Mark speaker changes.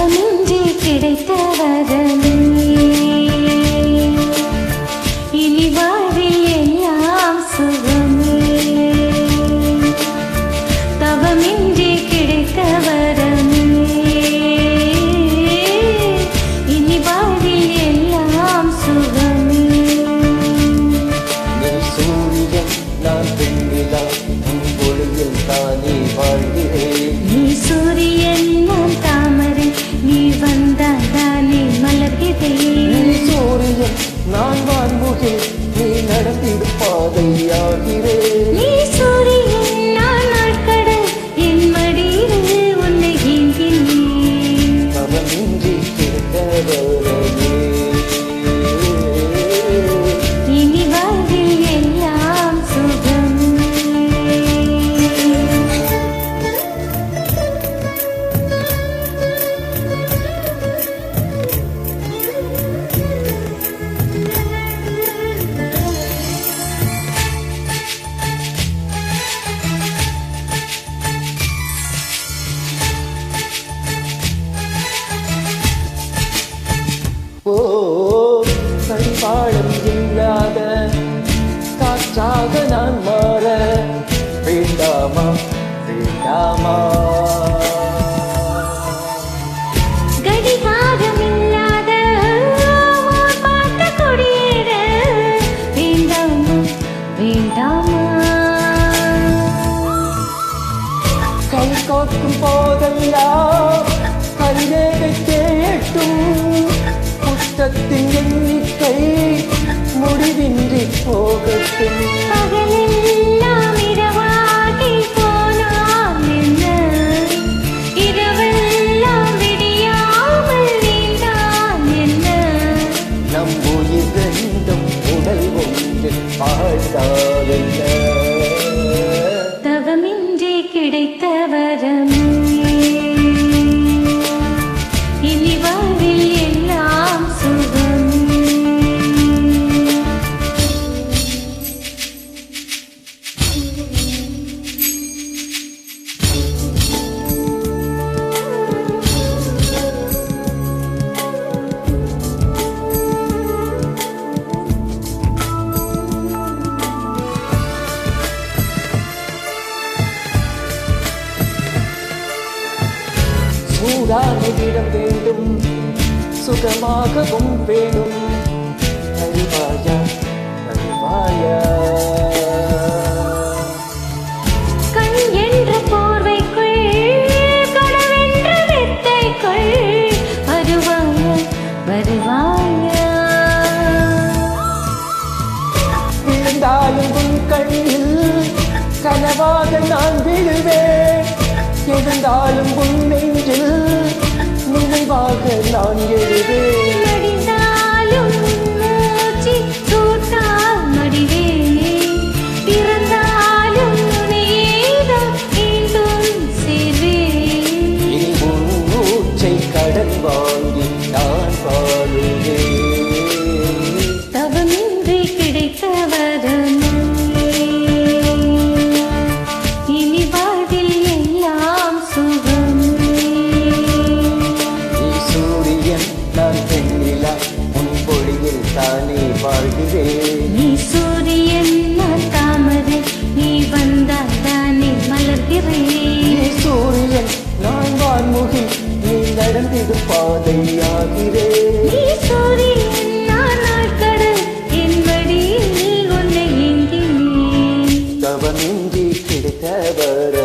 Speaker 1: தவமின்றி கிடைத்த வரமே இனி வாழ்வில் எல்லாம் சுகமே தவமின்றி கிடைத்த வரமே இனி வாழ்வில் எல்லாம் சுகமே
Speaker 2: நீ சூரியன் நான் பெண்ணிலா உன் பொழுதில் தானே வாழ்கிறேன்
Speaker 1: நீ சூரியன் நான் தாமரை நீ வந்தால் தானே மலர்கிறேன்
Speaker 2: நீ சூரியன் நான் வான்முகில் நீ நடத்திடும் பாதையாகிறேன்
Speaker 1: நீ சூரியன் நான் நாட்கடல் என் மடியில் உன்னை ஏங்கினேன்
Speaker 2: தவமின்றி கிடைத்தவரே
Speaker 1: இனி வாழ்வில் எல்லாம் சுகமே
Speaker 2: ஓ கடிபாடம் இல்லாத காற்றாக நான் மாற வேண்டாமா வேண்டாமா
Speaker 1: கடிகாரம் இல்லாத பாட்ட கொடியேற வேண்டாமா வேண்டாமா
Speaker 2: கை கோக்கும் போதெல்லாம் கல்வேகை தேட்டும் புத்தத்தின் எண்ணிக்கை முடிவின்றி போகட்டும்
Speaker 1: பகலெல்லாம் இரவாகி போனால் என்ன இரவெல்லாம் விடியாமல் நீந்தான் என்ன
Speaker 2: நம் உயிர் ரெண்டும் உடல் ஒன்று வாழ்ந்தாலென்ன
Speaker 1: தவமின்றி கிடைத்த வரமே இனி வாழ்வில் எல்லாம் சுகமே
Speaker 2: சூடான இடம் வேண்டும் சுகமாகவும் வேணும் அறிவாயா அறிவாயா
Speaker 1: கண் என்ற போர்வைக்குள் கடவென்ற வித்தைக்குள் வருவாயா வருவாயா
Speaker 2: விழுந்தாலும் உன் கண்ணில் கனவாக நான் விழுவேன் எழுந்தாலும் உன் நெஞ்சில் நினைவாக நான் எழுவேன்
Speaker 1: மடிந்தாலும் மூச்சு சூட்டால் மடிவேன் பிறந்தாலும் உன்னையேதான் மீண்டும் சேர்வேன்
Speaker 2: இனி உன் மூச்சை கடன் வாங்கி நான் வாழுவேன்
Speaker 1: தவமின்றி கிடைத்த வரமே இனி வாழ்வில் எல்லாம் சுகமே
Speaker 2: நீ சூரியன் நான் பெண்ணிலா உன் பொழியில் தானே வாழ்கிறேன்
Speaker 1: நீ சூரியன் நான் தாமரை நீ வந்தால் தானே மலர்கிறேன்
Speaker 2: நீ சூரியன் நான் வான்முகி நீ நடந்திடும் பாதையாகிறேன்
Speaker 1: நீ சூரியன் நான் நாட்கடல் என் மடியில் உன்னை ஏங்கினேன்
Speaker 2: தவமின்றி கிடைத்தவர்